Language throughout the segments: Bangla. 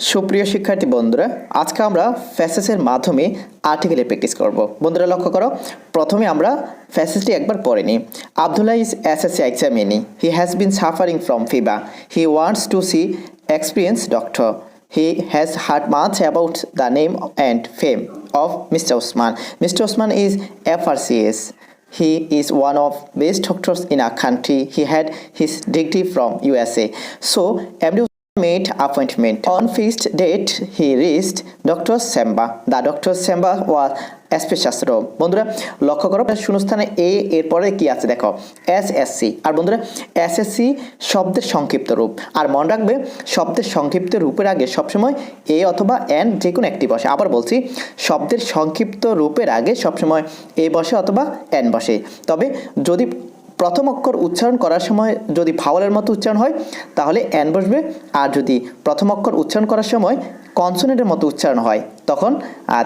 সুপ্রিয় শিক্ষার্থী বন্ধুরা, আজকে আমরা ফ্যাসেসের মাধ্যমে আর্টিকেলে প্র্যাকটিস করব। বন্ধুরা লক্ষ্য করো, প্রথমে আমরা ফ্যাসেসটি একবার পড়ে নিই। Abdullah is SSC examinee. He has been suffering from fever. He wants to see experience doctor. He has heard much about the name and fame of Mr. Osman. Mr. Osman is FRCS. He is one of best doctors in our country. He had his degree from USA. So, MD made appointment. On fixed date, he reached Dr. Semba. The Dr. Semba was spacious room. বন্ধুরা লক্ষ্য করো, শূন্যস্থানে এরপরে কি আছে দেখো, এসএসসি। আর বন্ধুরা এসএসসি শব্দের সংক্ষিপ্ত রূপ, আর মনে রাখবে শব্দের সংক্ষিপ্ত রূপের আগে সবসময় এ অথবা এন যে কোনো একটি বসে। আবার বলছি, শব্দের সংক্ষিপ্ত রূপের আগে সবসময় এ বসে অথবা এন বসে। তবে যদি প্রথম অক্ষর উচ্চারণ করার সময় যদি ভাওয়ালের মতো উচ্চারণ হয় তাহলে এন বসবে, আর যদি প্রথম অক্ষর উচ্চারণ করার সময় কনসোনেন্টের মতো উচ্চারণ হয় তখন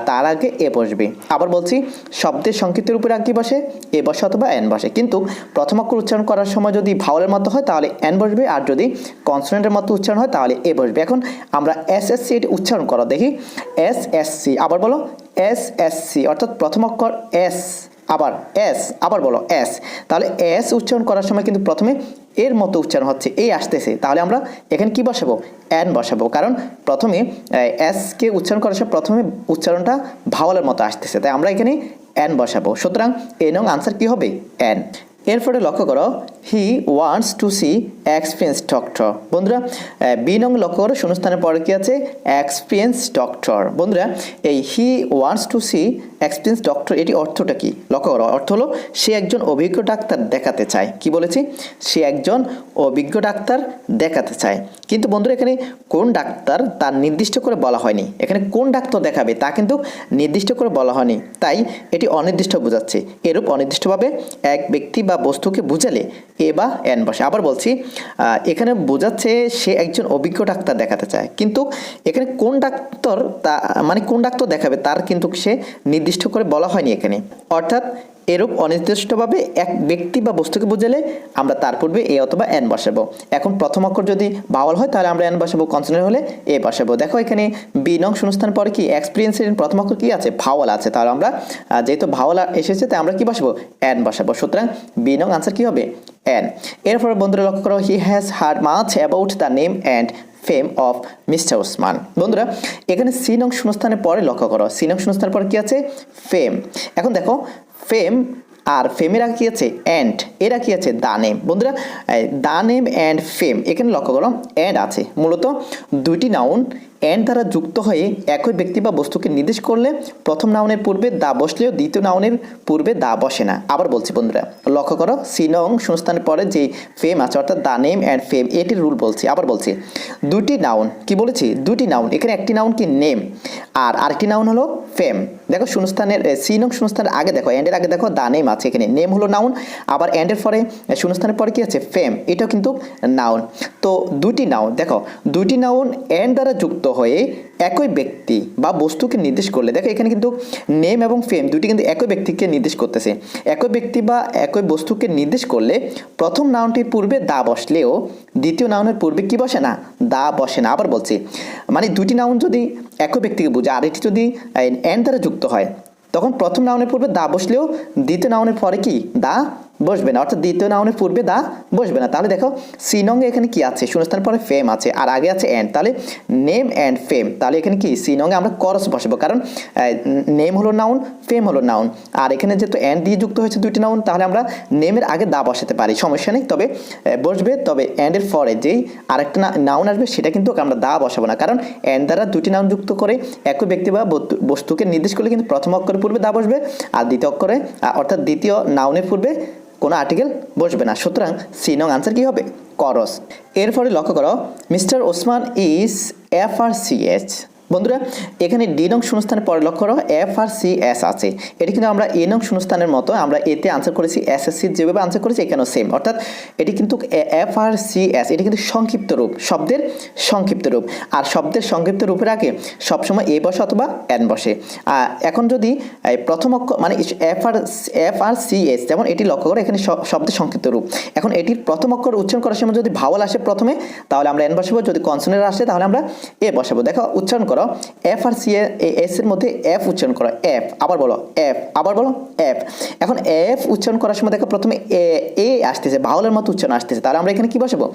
তার আগে এ বসবে। আবার বলছি, শব্দের সংক্ষিপ্ত রূপের আগে বসে এ বসে অথবা এন বসে, কিন্তু প্রথম অক্ষর উচ্চারণ করার সময় যদি ভাওয়ালের মতো হয় তাহলে এন বসবে, আর যদি কনসোনেন্টের মতো উচ্চারণ হয় তাহলে এ বসবে। এখন আমরা এসএসসি এটি উচ্চারণ করো দেখি, এসএসসি। আবার বলো এসএসসি, অর্থাৎ প্রথম অক্ষর এস, আবার এস, আবার বলো এস। তাহলে এস উচ্চারণ করার সময় কিন্তু প্রথমে এর মতো উচ্চারণ হচ্ছে, এই আসতেছে, তাহলে আমরা এখানে কি বসাবো, এন বসাবো, কারণ প্রথমে এসকে উচ্চারণ করার সময় প্রথমে উচ্চারণটা ভাওয়ালের মতো আসতেছে, তাই আমরা এখানে এন বসাবো। সুতরাং এ নং আনসার কি হবে, এন। এরপরে লক্ষ্য করো, he wants to see experience doctor. বন্ধুরা বি নং লক্ষ্য করো, শূন্যস্থানের পরে কি আছে, এক্সপিরিয়েন্স ডক্টর। বন্ধুরা এই he wants to see experience doctor, এটি অর্থটা কি লক্ষ্য করো, অর্থ হলো সে একজন অভিজ্ঞ ডাক্তার দেখাতে চায়। কি বলেছি, সে একজন অভিজ্ঞ ডাক্তার দেখাতে চায়, কিন্তু বন্ধুরা এখানে কোন ডাক্তার তার নির্দিষ্ট করে বলা হয়নি। এখানে কোন ডাক্তার দেখাবে তা কিন্তু নির্দিষ্ট করে বলা হয়নি, তাই এটি অনির্দিষ্ট বোঝাচ্ছে। এরূপ অনির্দিষ্টভাবে এক ব্যক্তি বা বস্তুকে বুঝালে এ বা এন বসে। আবার বলছি, এখানে বোঝাচ্ছে সে একজন অভিজ্ঞ ডাক্তার দেখাতে চায়, কিন্তু এখানে কোন ডাক্তার তা মানে কোন ডাক্তার দেখাবে তার কিন্তু সে নির্দিষ্ট করে বলা হয়নি এখানে। অর্থাৎ এরূপ অনির্দিষ্টভাবে এক ব্যক্তি বা বস্তুকে বুঝালে আমরা তার পূর্বে এ অথবা এন বসাবো। এখন প্রথম অক্ষর যদি ভাওয়াল হয় তাহলে আমরা এন বসাবো, কনসোনেন্ট হলে এ বসাবো। দেখো এখানে বি নং শূন্যস্থান পরে কি এক্সপিরিয়েন্সের প্রথম অক্ষর কি আছে, ভাওয়াল আছে, তাহলে আমরা যেহেতু ভাওয়াল এসেছে তাই আমরা কি বসাবো, এন বসাবো। সুতরাং বি নং আনসার কি হবে, এন। এরপরে বন্ধুরা লক্ষ্য করো, he has hard much about the name and fame of mister Osman. বন্ধুরা এখানে সি নং শূন্যস্থানের পরে লক্ষ্য করো, সি নং শূন্যস্থানের পরে কি আছে, ফেম। এখন দেখো ফেম আর ফেমের আগে কি আছে, অ্যান্ড, এরা কি আছে, দা নেম। বন্ধুরা দা নেম অ্যান্ড ফেম, এখানে লক্ষ্য করো অ্যান্ড আছে, মূলত দুইটি নাউন অ্যান্ড দ্বারা যুক্ত হয়ে একই ব্যক্তি বা বস্তুকে নির্দেশ করলে প্রথম নাউনের পূর্বে দা বসলেও দ্বিতীয় নাউনের পূর্বে দা বসে না। আবার বলছি বন্ধুরা লক্ষ্য করো, সি নং শূন্যস্থানের পরে যে ফেম আছে অর্থাৎ দা নেম অ্যান্ড ফেম, এটির রুল বলছি। আবার বলছি দুটি নাউন, কি বলেছি, দুটি নাউন, এখানে একটি নাউন কি নেম আর আরেকটি নাউন হলো ফেম। দেখো শূন্যস্থানের সি নং শূন্যস্থানের আগে দেখো, অ্যান্ডের আগে দেখো দা নেম আছে, এখানে নেম হলো নাউন, আবার অ্যান্ডের পরে শূন্যস্থানের পরে কি আছে, ফেম, এটাও কিন্তু নাউন। তো দুটি নাউন, দেখো দুটি নাউন অ্যান্ড দ্বারা যুক্ত হয়ে একই ব্যক্তি বা বস্তুকে নির্দেশ করলে, দেখো এখানে কিন্তু নেম এবং ফেম দুটি কিন্তু একই ব্যক্তিকে নির্দেশ করতেছে। একই ব্যক্তি বা একই বস্তুকে নির্দেশ করলে প্রথম নাউনটির পূর্বে দা বসলেও দ্বিতীয় নাউনের পূর্বে কি বসে না, দা বসে না। আবার বলছি, মানে দুটি নাউন যদি একই ব্যক্তিকে বোঝে আর এটি যদি এন দ্বারা যুক্ত হয় তখন প্রথম নাউনের পূর্বে দা বসলেও দ্বিতীয় নাউনের পরে কি দা বসবে না, অর্থাৎ দ্বিতীয় নাউনের পূর্বে দা বসবে না। তাহলে দেখো সি নং এখানে কি আছে, শূন্যস্থান পরে ফেম আছে আর আগে আছে অ্যান্ড, তাহলে নেম অ্যান্ড ফেম, তাহলে এখানে কি সি নং আমরা করস বসাবো, কারণ নেম হলো নাউন, ফেম হলো নাউন, আর এখানে যেহেতু অ্যান্ড দিয়ে যুক্ত হয়েছে দুইটি নাউন তাহলে আমরা নেমের আগে দা বসাতে পারি, সমস্যা নেই, তবে বসবে। তবে অ্যান্ডের পরে যেই আরেকটা নাউন আসবে সেটা কিন্তু আমরা দা বসাবো না, কারণ অ্যান্ড দ্বারা দুটি নাউন যুক্ত করে একই ব্যক্তি বা বস্তুকে নির্দেশ করলে কিন্তু প্রথম অক্ষরের পূর্বে দা বসবে আর দ্বিতীয় অক্ষরে অর্থাৎ দ্বিতীয় নাউনের পূর্বে কোনো আর্টিকেল বসবে না। সুতরাং সি নং আনসার কি হবে, করস। এরপরে লক্ষ্য করো, মিস্টার ওসমান ইজ FRCS. বন্ধুরা এখানে ডি নং শূন্যস্থানের পরে লক্ষ্য করো এফ আর সি এস আছে, এটি কিন্তু আমরা এ নং শূন্যস্থানের মতো আমরা এতে আনসার করেছি, এসএসসি যেভাবে আনসার করেছি এখানেও সেম, অর্থাৎ এটি কিন্তু এফ আর সি এস এটি কিন্তু সংক্ষিপ্ত রূপ, শব্দের সংক্ষিপ্ত রূপ, আর শব্দের সংক্ষিপ্ত রূপের আগে সবসময় এ বসে অথবা এন বসে। এখন যদি প্রথম অক্ষর মানে এফ আর সি এস, যেমন এটি লক্ষ্য করো এখানে শব্দের সংক্ষিপ্ত রূপ, এখন এটির প্রথম অক্ষর উচ্চারণ করার সময় যদি ভাওয়াল আসে প্রথমে তাহলে আমরা এন বসাবো, যদি কনসোনেন্ট আসে তাহলে আমরা এ বসাবো। দেখো উচ্চারণ করো এফ আর সি এস এর মধ্যে এফ উচ্চারণ করো, এফ আবার বলো এফ, আবার বলো এফ। এখন এফ উচ্চারণ করার সময় দেখো প্রথমে এ আসতেছে, ভাওয়ালের মতো উচ্চারণ আসতেছে, তাহলে আমরা এখানে কি বসাবো,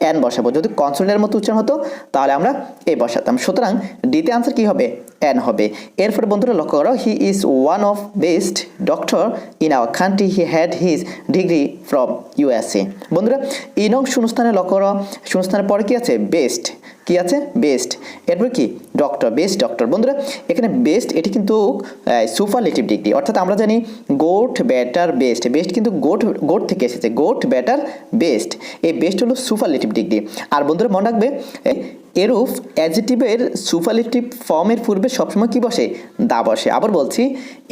এন বসাবো। যদি কনসোনেন্টের মতো উচ্চারণ হতো তাহলে আমরা এ বসাতাম। সুতরাং ডিতে আনসার কি হবে, এন হবে। এরপর বন্ধুরা লক্ষ্য করো he is one of best doctor in our country, he had his degree from USA. বন্ধুরা ই নং শূন্যস্থানে লক্ষ্য করো, শূন্যস্থানের পরে কি আছে, বেস্ট, কি আছে, বেস্ট, এরপর কি ডক্টর, বেস্ট ডক্টর। বন্ধুরা এখানে বেস্ট এটি কিন্তু সুপারলেটিভ ডিগ্রি, অর্থাৎ আমরা জানি গোট বেটার বেস্ট, বেস্ট কিন্তু গোট থেকে এসেছে, গোট বেটার বেস্ট, এই বেস্ট হলো সুপারলেটিভ ডিগ্রি। আর বন্ধুরা মনে রাখবে এরূপ অ্যাডজেক্টিভের সুপারলেটিভ ফর্মের পূর্বে সবসময় কি বসে, দা বসে। আবার বলছি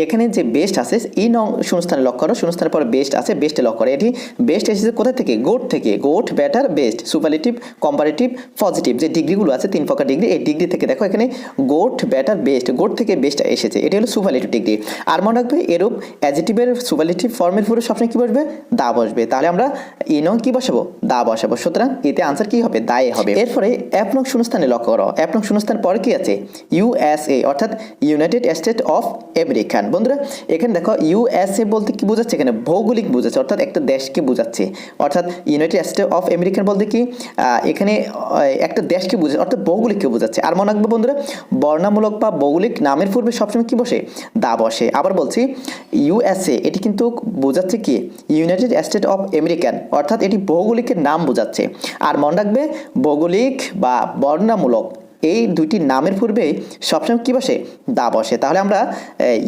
এখানে যে বেস্ট আছে ই নং শূন্যস্থানে লক্ষ্য করো, শূন্যস্থানের পরে বেস্ট আছে, বেস্টে লক্ষ্য করো, এটি বেস্ট এসেছে কোথা থেকে, গোট থেকে, goat better best, superlative comparative positive যে ডিগ্রিগুলো আছে 3 প্রকার ডিগ্রি, এই ডিগ্রি থেকে দেখো এখানে গোট বেটার বেস্ট, গোট থেকে বেস্ট এসেছে, এটি হলো সুপারলেটিভ ডিগ্রি। আর মনে রাখবে এরূপ অ্যাডজেক্টিভের সুপারলেটিভ ফর্মের পূর্বে সবসময় কি বসবে, দা বসবে, তাহলে আমরা ই নং কি বসাবো, দা বসাবো। সুতরাং এতে আনসার কি হবে, দায়ে হবে। এরপরে এফ নং শূন্যস্থানে লক্ষ্য করো, এফ নং শূন্যস্থান পরে কি আছে, ইউএসএ অর্থাৎ ইউনাইটেড স্টেট অফ আমেরিকান। বন্ধুরা এখানে দেখো ইউএসএ বলতে কি বোঝাচ্ছে, এখানে ভৌগোলিক বোঝাচ্ছে, অর্থাৎ একটা দেশকে বোঝাচ্ছে, অর্থাৎ ইউনাইটেড স্টেট অফ আমেরিকান বলতে কি এখানে একটা দেশকে বোঝাচ্ছে, অর্থাৎ ভৌগোলিককে বোঝাচ্ছে। আর মনে রাখবে বন্ধুরা বর্ণামূলক বা ভৌগোলিক নামের পূর্বে সবসময় কি বসে, দা বসে। আবার বলছি ইউএসএ এটি কিন্তু বোঝাচ্ছে কি, ইউনাইটেড স্টেট অফ আমেরিকান, অর্থাৎ এটি ভৌগোলিকের নাম বোঝাচ্ছে। আর মনে রাখবে ভৌগোলিক বা বর্ণামূলক এই দুইটি নামের পূর্বে সবসময় কি বসে, দা বসে, তাহলে আমরা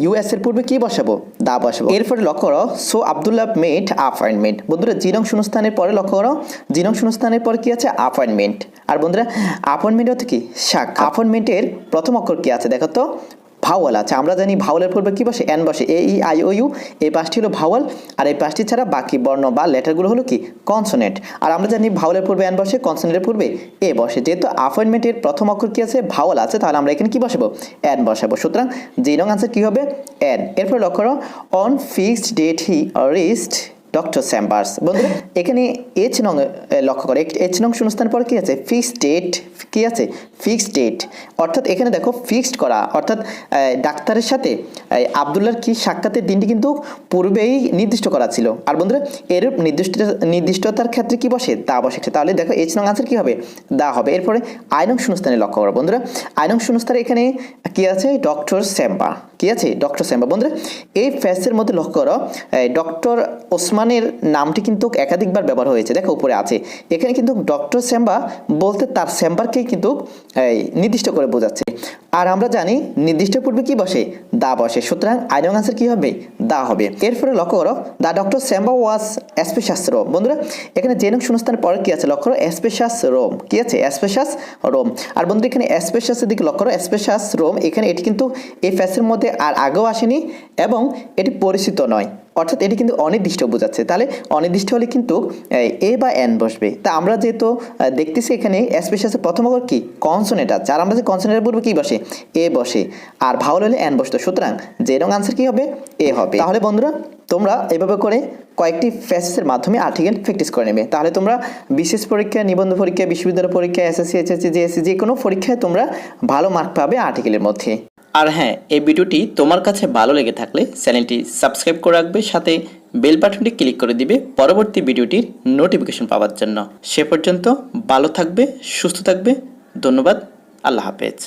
ইউএস এর পূর্বে কি বসাবো, দা বসাবো। এরপরে লক্ষ্য করো সো আব্দুল্লাহ মেড অ্যাপয়েন্টমেন্ট। বন্ধুরা জি নং শূন্যস্থানের পরে লক্ষ্য করো, জি নং শূন্যস্থানের পরে কি আছে, অ্যাপয়েন্টমেন্ট। আর বন্ধুরা অ্যাপয়েন্টমেন্ট হচ্ছে কি, সাক্ষাৎ। অ্যাপয়েন্টমেন্টের প্রথম অক্ষর কি আছে দেখো তো, ভাওয়াল আছে, আমরা জানি ভাওয়ালের পূর্বে কি বসে, এন বসে, এ ই আই ও ইউ, এই পাঁচটি হলো ভাওয়াল, আর এই পাঁচটি ছাড়া বাকি বর্ণ বা লেটারগুলো হলো কি, কনসোনেন্ট। আর আমরা জানি ভাওয়ালের পূর্বে এন বসে, কনসোনেন্টের পূর্বে এ বসে, যেহেতু অ্যাপয়েন্টমেন্টের প্রথম অক্ষর কি আছে, ভাওয়াল আছে, তাহলে আমরা এখানে কি বসাবো, এন বসাবো। সুতরাং জি নং আনসার কি হবে, এন। এরপর লক্ষ্য করো on fixed date he reached doctor chambers. বন্ধুরা এখানে এইচ নং লক্ষ্য করে, এইচ নং শূন্যস্থান পর কি আছে, ফিক্সড ডেট, কি আছে, ফিক্সড ডেট, অর্থাৎ এখানে দেখো ফিক্সড করা, অর্থাৎ ডাক্তারের সাথে আবদুল্লার কি সাক্ষাতের দিনটি কিন্তু পূর্বেই নির্দিষ্ট করা ছিল। আর বন্ধুরা এর নির্দিষ্টতার ক্ষেত্রে কি বসে, দা বসে, তাহলে দেখো এইচ নং আনসার কি হবে, দা হবে। এরপরে আই নং শূন্যস্থানে লক্ষ্য করো বন্ধুরা, আই নং শূন্যস্থানে এখানে কি আছে, ডক্টর চেম্বার, কি আছে, ডক্টর চেম্বার। বন্ধুরা এই ফ্যাসের মধ্যে লক্ষ্য করো ডক্টর ওসমানের নামটি কিন্তু একাধিকবার ব্যবহার হয়েছে, দেখো উপরে আছে, এখানে কিন্তু ডক্টর চেম্বার বলতে তার চেম্বারকে কিন্তু নির্দিষ্ট করে বোঝাচ্ছে। আর আমরা জানি নির্দিষ্ট পূর্বে কি বসে, দা বসে, সুতরাং আই নং আনসার কি হবে, দা হবে। এরপরে লক্ষ্য করো the doctor chamber was spacious room. বন্ধুরা এখানে যে নং শূন্যস্থানের পরে কি আছে লক্ষ্য করো, স্পেশাস রোম, কি আছে, স্পেশাস রোম। আর বন্ধুরা এখানে স্পেশাসের দিকে লক্ষ্য করো, স্পেশাস রোম, এখানে এটি কিন্তু এই ফ্যাসের মধ্যে আর আগেও আসেনি এবং এটি পরিচিত নয়, অর্থাৎ এটি কিন্তু অনির্দিষ্ট বোঝাচ্ছে। তাহলে অনির্দিষ্ট হলে কিন্তু এ বা এন বসবে। তা আমরা যেহেতু দেখতেছি এখানে স্পেশাসের প্রথম অক্ষর কি, কনসোনেন্ট আছে, আর আমরা যে কনসোনেন্টের পূর্বে কি বসে, এ বসে, আর ভাওয়াল হলে এন বসতো, সুতরাং যে রং আনসার কি হবে, এ হবে। তাহলে বন্ধুরা তোমরা এভাবে করে কয়েকটি ফ্যাসেসের মাধ্যমে আর্টিকেল প্র্যাকটিস করে নেবে, তাহলে তোমরা বিশেষ পরীক্ষা, নিবন্ধ পরীক্ষা, বিশ্ববিদ্যালয় পরীক্ষা, এসএসসি, এইচএসসি, জিএসসি যে কোনো পরীক্ষায় তোমরা ভালো মার্ক পাবে আর্টিকেলের মধ্যে। আর হ্যাঁ, এই ভিডিওটি তোমার কাছে ভালো লেগে থাকলে চ্যানেলটি সাবস্ক্রাইব করে রাখবে, সাথে বেল বাটনটি ক্লিক করে দিবে পরবর্তী ভিডিওটির নোটিফিকেশন পাওয়ার জন্য। সে পর্যন্ত ভালো থাকবে, সুস্থ থাকবে, ধন্যবাদ, আল্লাহ হাফেজ।